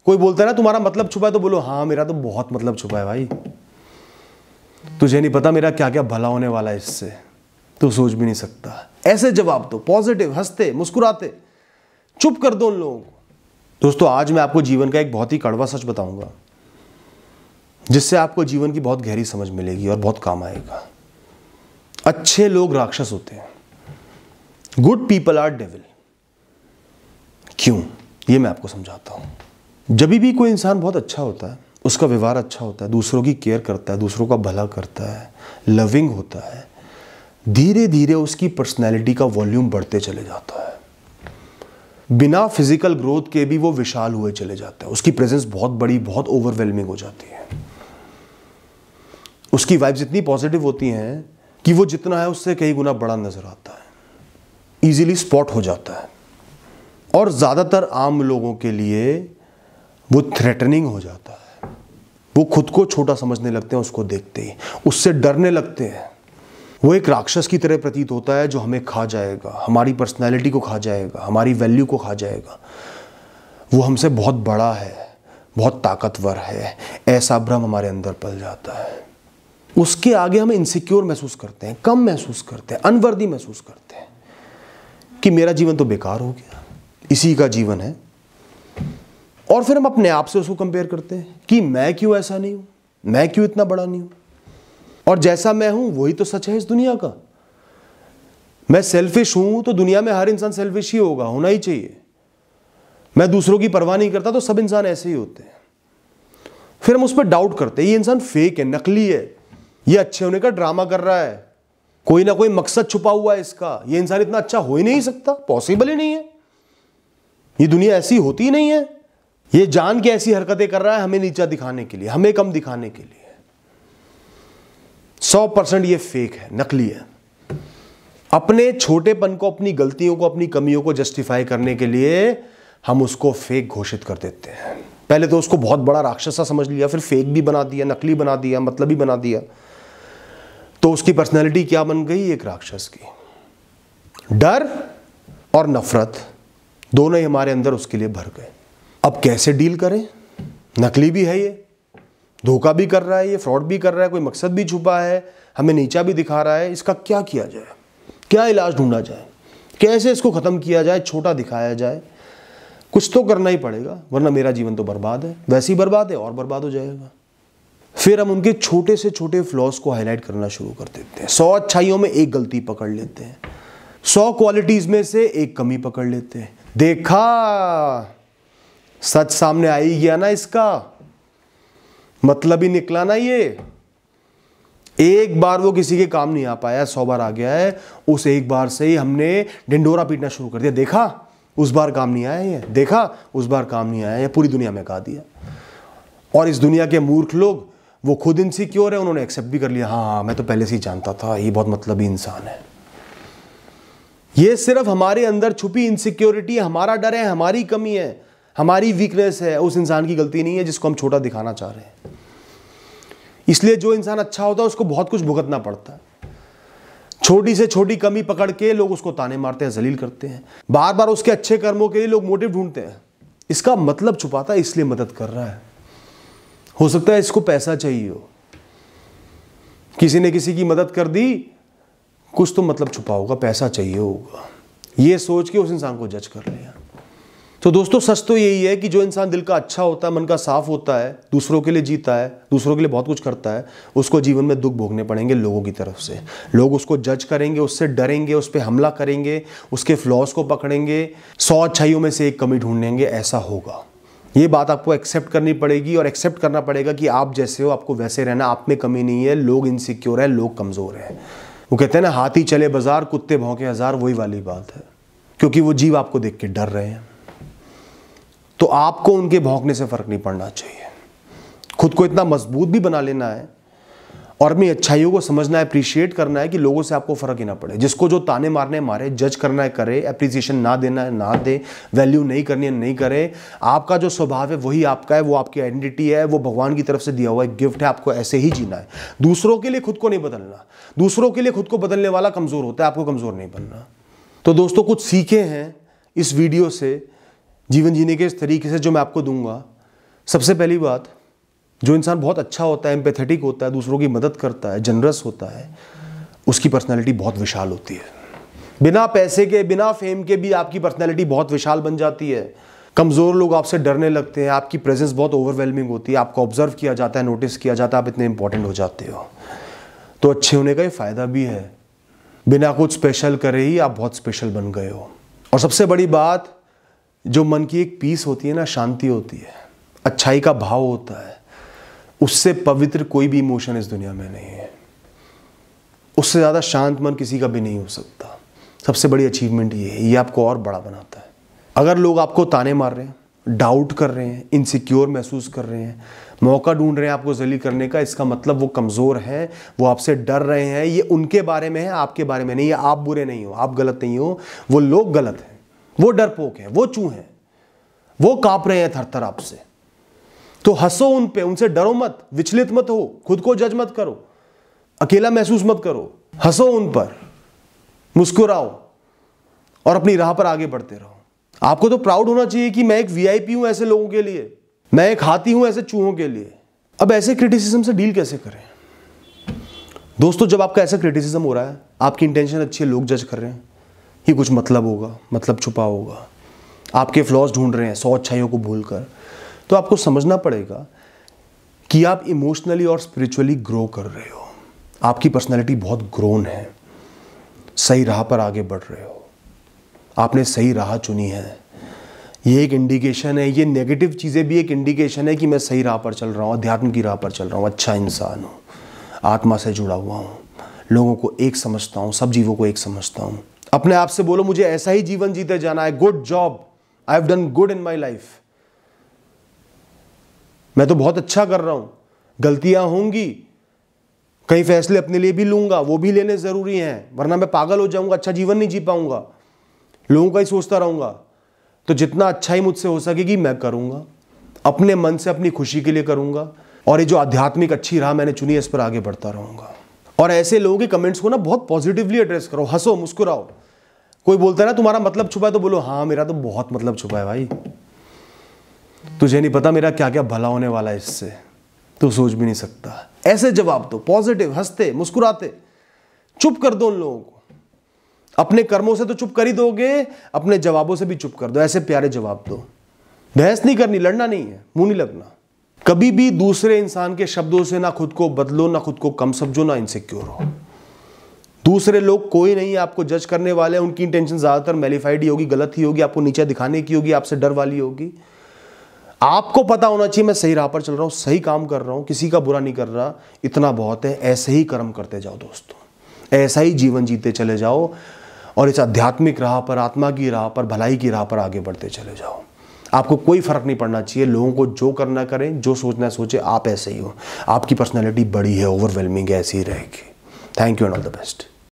कोई बोलता है ना तुम्हारा मतलब छुपा है, तो बोलो हाँ मेरा तो बहुत मतलब छुपा है भाई, तुझे नहीं पता मेरा क्या क्या भला होने वाला है इससे, तू सोच भी नहीं सकता। ऐसे जवाब दो, पॉजिटिव, हंसते मुस्कुराते, चुप कर दो उन लोगों को। दोस्तों आज मैं आपको जीवन का एक बहुत ही कड़वा सच बताऊंगा, जिससे आपको जीवन की बहुत गहरी समझ मिलेगी और बहुत काम आएगा। अच्छे लोग राक्षस होते हैं, गुड पीपल आर डेविल। क्यों, ये मैं आपको समझाता हूं। जब भी कोई इंसान बहुत अच्छा होता है, उसका व्यवहार अच्छा होता है, दूसरों की केयर करता है, दूसरों का भला करता है, लविंग होता है, धीरे धीरे उसकी पर्सनैलिटी का वॉल्यूम बढ़ते चले जाता है। बिना फिजिकल ग्रोथ के भी वो विशाल हुए चले जाता है। उसकी प्रेजेंस बहुत बड़ी, बहुत ओवरवेलमिंग हो जाती है। उसकी वाइब्स इतनी पॉजिटिव होती हैं कि वो जितना है उससे कई गुना बड़ा नजर आता है, इजीली स्पॉट हो जाता है। और ज्यादातर आम लोगों के लिए वो थ्रेटनिंग हो जाता है। वो खुद को छोटा समझने लगते हैं उसको देखते ही, उससे डरने लगते हैं। वो एक राक्षस की तरह प्रतीत होता है जो हमें खा जाएगा, हमारी पर्सनैलिटी को खा जाएगा, हमारी वैल्यू को खा जाएगा। वो हमसे बहुत बड़ा है, बहुत ताकतवर है, ऐसा भ्रम हमारे अंदर पल जाता है। उसके आगे हम इनसिक्योर महसूस करते हैं, कम महसूस करते हैं, अनवर्दी महसूस करते हैं कि मेरा जीवन तो बेकार हो गया, इसी का जीवन है। और फिर हम अपने आप से उसको कंपेयर करते हैं कि मैं क्यों ऐसा नहीं हूं, मैं क्यों इतना बड़ा नहीं हूं, और जैसा मैं हूं वही तो सच है इस दुनिया का। मैं सेल्फिश हूं तो दुनिया में हर इंसान सेल्फिश ही होगा, होना ही चाहिए। मैं दूसरों की परवाह नहीं करता तो सब इंसान ऐसे ही होते हैं। फिर हम उस पर डाउट करते हैं, ये इंसान फेक है, नकली है, ये अच्छे होने का ड्रामा कर रहा है, कोई ना कोई मकसद छुपा हुआ है इसका, ये इंसान इतना अच्छा हो ही नहीं सकता, पॉसिबल ही नहीं है, ये दुनिया ऐसी होती ही नहीं है, ये जान के ऐसी हरकतें कर रहा है हमें नीचा दिखाने के लिए, हमें कम दिखाने के लिए। 100% ये फेक है, नकली है। अपने छोटेपन को, अपनी गलतियों को, अपनी कमियों को जस्टिफाई करने के लिए हम उसको फेक घोषित कर देते हैं। पहले तो उसको बहुत बड़ा राक्षस समझ लिया, फिर फेक भी बना दिया, नकली बना दिया, मतलबी बना दिया, तो उसकी पर्सनैलिटी क्या बन गई, एक राक्षस की। डर और नफरत दोनों ही हमारे अंदर उसके लिए भर गए। अब कैसे डील करें? नकली भी है ये, धोखा भी कर रहा है, ये फ्रॉड भी कर रहा है, कोई मकसद भी छुपा है, हमें नीचा भी दिखा रहा है। इसका क्या किया जाए, क्या इलाज ढूंढा जाए, कैसे इसको खत्म किया जाए, छोटा दिखाया जाए? कुछ तो करना ही पड़ेगा, वरना मेरा जीवन तो बर्बाद है, वैसे ही बर्बाद है और बर्बाद हो जाएगा। फिर हम उनके छोटे से छोटे फ्लॉज को हाईलाइट करना शुरू कर देते हैं। 100 अच्छाइयों में एक गलती पकड़ लेते हैं, 100 क्वालिटीज में से एक कमी पकड़ लेते हैं। देखा, सच सामने आ ही गया ना, इसका मतलब ही निकला ना। ये एक बार वो किसी के काम नहीं आ पाया, 100 बार आ गया है, उस एक बार से ही हमने ढिंडोरा पीटना शुरू कर दिया। देखा, उस बार काम नहीं आया ये, देखा उस बार काम नहीं आया, ये पूरी दुनिया में कहा दिया। और इस दुनिया के मूर्ख लोग, वो खुद इनसिक्योर है, उन्होंने एक्सेप्ट भी कर लिया, हाँ मैं तो पहले से ही जानता था ये बहुत मतलबी इंसान है। ये सिर्फ हमारे अंदर छुपी इनसिक्योरिटी है, हमारा डर है, हमारी कमी है, हमारी वीकनेस है, उस इंसान की गलती नहीं है जिसको हम छोटा दिखाना चाह रहे हैं। इसलिए जो इंसान अच्छा होता है उसको बहुत कुछ भुगतना पड़ता है। छोटी से छोटी कमी पकड़ के लोग उसको ताने मारते हैं, जलील करते हैं, बार बार उसके अच्छे कर्मों के लिए लोग मोटिव ढूंढते हैं। इसका मतलब छुपाता है, इसलिए मदद कर रहा है। हो सकता है इसको पैसा चाहिए हो, किसी ने किसी की मदद कर दी, कुछ तो मतलब छुपा होगा, पैसा चाहिए होगा, ये सोच के उस इंसान को जज कर लिया। तो दोस्तों सच तो यही है कि जो इंसान दिल का अच्छा होता है, मन का साफ होता है, दूसरों के लिए जीता है, दूसरों के लिए बहुत कुछ करता है, उसको जीवन में दुख भोगने पड़ेंगे लोगों की तरफ से। लोग उसको जज करेंगे, उससे डरेंगे, उस पर हमला करेंगे, उसके फ्लॉज को पकड़ेंगे, 100 अच्छाइयों में से एक कमी ढूंढेंगे। ऐसा होगा, ये बात आपको एक्सेप्ट करनी पड़ेगी और एक्सेप्ट करना पड़ेगा कि आप जैसे हो आपको वैसे रहना, आप में कमी नहीं है। लोग इनसिक्योर है, लोग कमज़ोर हैं। वो कहते हैं ना, हाथी चले बाजार, कुत्ते भौंके हजार, वही वाली बात है, क्योंकि वो जीव आपको देख के डर रहे हैं। तो आपको उनके भौंकने से फर्क नहीं पड़ना चाहिए। खुद को इतना मजबूत भी बना लेना है और अपनी अच्छाइयों को समझना है, अप्रिशिएट करना है कि लोगों से आपको फर्क ही ना पड़े। जिसको जो ताने मारने मारे, जज करना है करे, अप्रिसिएशन ना देना है ना दे, वैल्यू नहीं करनी है नहीं करे। आपका जो स्वभाव है वही आपका है, वो आपकी आइडेंटिटी है, वो भगवान की तरफ से दिया हुआ एक गिफ्ट है। आपको ऐसे ही जीना है। दूसरों के लिए खुद को नहीं बदलना। दूसरों के लिए खुद को बदलने वाला कमजोर होता है, आपको कमजोर नहीं बनना। तो दोस्तों कुछ सीखे हैं इस वीडियो से, जीवन जीने के इस तरीके से जो मैं आपको दूंगा, सबसे पहली बात, जो इंसान बहुत अच्छा होता है, एम्पैथेटिक होता है, दूसरों की मदद करता है, जनरस होता है, उसकी पर्सनैलिटी बहुत विशाल होती है। बिना पैसे के, बिना फेम के भी आपकी पर्सनैलिटी बहुत विशाल बन जाती है। कमज़ोर लोग आपसे डरने लगते हैं, आपकी प्रेजेंस बहुत ओवरवेलमिंग होती है, आपको ऑब्जर्व किया जाता है, नोटिस किया जाता है, आप इतने इंपॉर्टेंट हो जाते हो। तो अच्छे होने का ये फ़ायदा भी है, बिना कुछ स्पेशल करे ही आप बहुत स्पेशल बन गए हो। और सबसे बड़ी बात, जो मन की एक पीस होती है ना, शांति होती है, अच्छाई का भाव होता है, उससे पवित्र कोई भी इमोशन इस दुनिया में नहीं है। उससे ज़्यादा शांत मन किसी का भी नहीं हो सकता। सबसे बड़ी अचीवमेंट ये है, ये आपको और बड़ा बनाता है। अगर लोग आपको ताने मार रहे हैं, डाउट कर रहे हैं, इनसिक्योर महसूस कर रहे हैं, मौका ढूंढ रहे हैं आपको जलील करने का, इसका मतलब वो कमज़ोर हैं, वो आपसे डर रहे हैं। ये उनके बारे में है, आपके बारे में नहीं। ये आप बुरे नहीं हो, आप गलत नहीं हो, वो लोग गलत हैं, वो डरपोक हैं, वो चूहे हैं, वो कांप रहे हैं थर-थर आपसे। तो हंसो उन पे, उनसे डरो मत, विचलित मत हो, खुद को जज मत करो, अकेला महसूस मत करो। हंसो उन पर, मुस्कुराओ और अपनी राह पर आगे बढ़ते रहो। आपको तो प्राउड होना चाहिए कि मैं एक वीआईपी हूं ऐसे लोगों के लिए, मैं एक हाथी हूं ऐसे चूहों के लिए। अब ऐसे क्रिटिसिज्म से डील कैसे करें दोस्तों? जब आपका ऐसा क्रिटिसिज्म हो रहा है, आपकी इंटेंशन अच्छी है, लोग जज कर रहे हैं, ये कुछ मतलब होगा, मतलब छुपा होगा, आपके फ्लॉज ढूंढ रहे हैं 100 अच्छाइयों को भूलकर, तो आपको समझना पड़ेगा कि आप इमोशनली और स्पिरिचुअली ग्रो कर रहे हो। आपकी पर्सनैलिटी बहुत ग्रोन है, सही राह पर आगे बढ़ रहे हो, आपने सही राह चुनी है। ये एक इंडिकेशन है, ये नेगेटिव चीज़ें भी एक इंडिकेशन है कि मैं सही राह पर चल रहा हूँ, अध्यात्म की राह पर चल रहा हूँ, अच्छा इंसान हूँ, आत्मा से जुड़ा हुआ हूँ, लोगों को एक समझता हूँ, सब जीवों को एक समझता हूँ। अपने आप से बोलो, मुझे ऐसा ही जीवन जीते जाना है। Good job, I have done good in my life. मैं तो बहुत अच्छा कर रहा हूँ, गलतियाँ होंगी, कई फैसले अपने लिए भी लूँगा, वो भी लेने ज़रूरी हैं, वरना मैं पागल हो जाऊँगा, अच्छा जीवन नहीं जी पाऊँगा, लोगों का ही सोचता रहूँगा। तो जितना अच्छा ही मुझसे हो सकेगी मैं करूँगा, अपने मन से अपनी खुशी के लिए करूँगा, और ये जो आध्यात्मिक अच्छी राह मैंने चुनी है, इस पर आगे बढ़ता रहूँगा। और ऐसे लोगों के कमेंट्स को ना बहुत पॉजिटिवली एड्रेस करो, हंसो, मुस्कुराओ। कोई बोलता है ना तुम्हारा मतलब छुपा है, तो बोलो हाँ मेरा तो बहुत मतलब छुपा है भाई, तुझे नहीं पता मेरा क्या क्या भला होने वाला है इससे, तू सोच भी नहीं सकता। ऐसे जवाब दो, पॉजिटिव, हंसते मुस्कुराते। चुप कर दो उन लोगों को। अपने कर्मों से तो चुप कर ही दोगे, अपने जवाबों से भी चुप कर दो। ऐसे प्यारे जवाब दो। बहस नहीं करनी, लड़ना नहीं है, मुंह नहीं लगना। कभी भी दूसरे इंसान के शब्दों से ना खुद को बदलो, ना खुद को कम समझो, ना इनसिक्योर हो। दूसरे लोग कोई नहीं है आपको जज करने वाले, उनकी इंटेंशन ज्यादातर मैलिफाइड ही होगी, गलत ही होगी, आपको नीचे दिखाने की होगी, आपसे डर वाली होगी। आपको पता होना चाहिए मैं सही राह पर चल रहा हूं, सही काम कर रहा हूं, किसी का बुरा नहीं कर रहा, इतना बहुत है। ऐसे ही कर्म करते जाओ दोस्तों, ऐसा ही जीवन जीते चले जाओ, और इस आध्यात्मिक राह पर, आत्मा की राह पर, भलाई की राह पर आगे बढ़ते चले जाओ। आपको कोई फर्क नहीं पड़ना चाहिए, लोगों को जो करना करें, जो सोचना सोचे, आप ऐसे ही हो। आपकी पर्सनैलिटी बड़ी है, ओवरवेलमिंग है, ऐसी ही रहेगी। Thank you and all the best.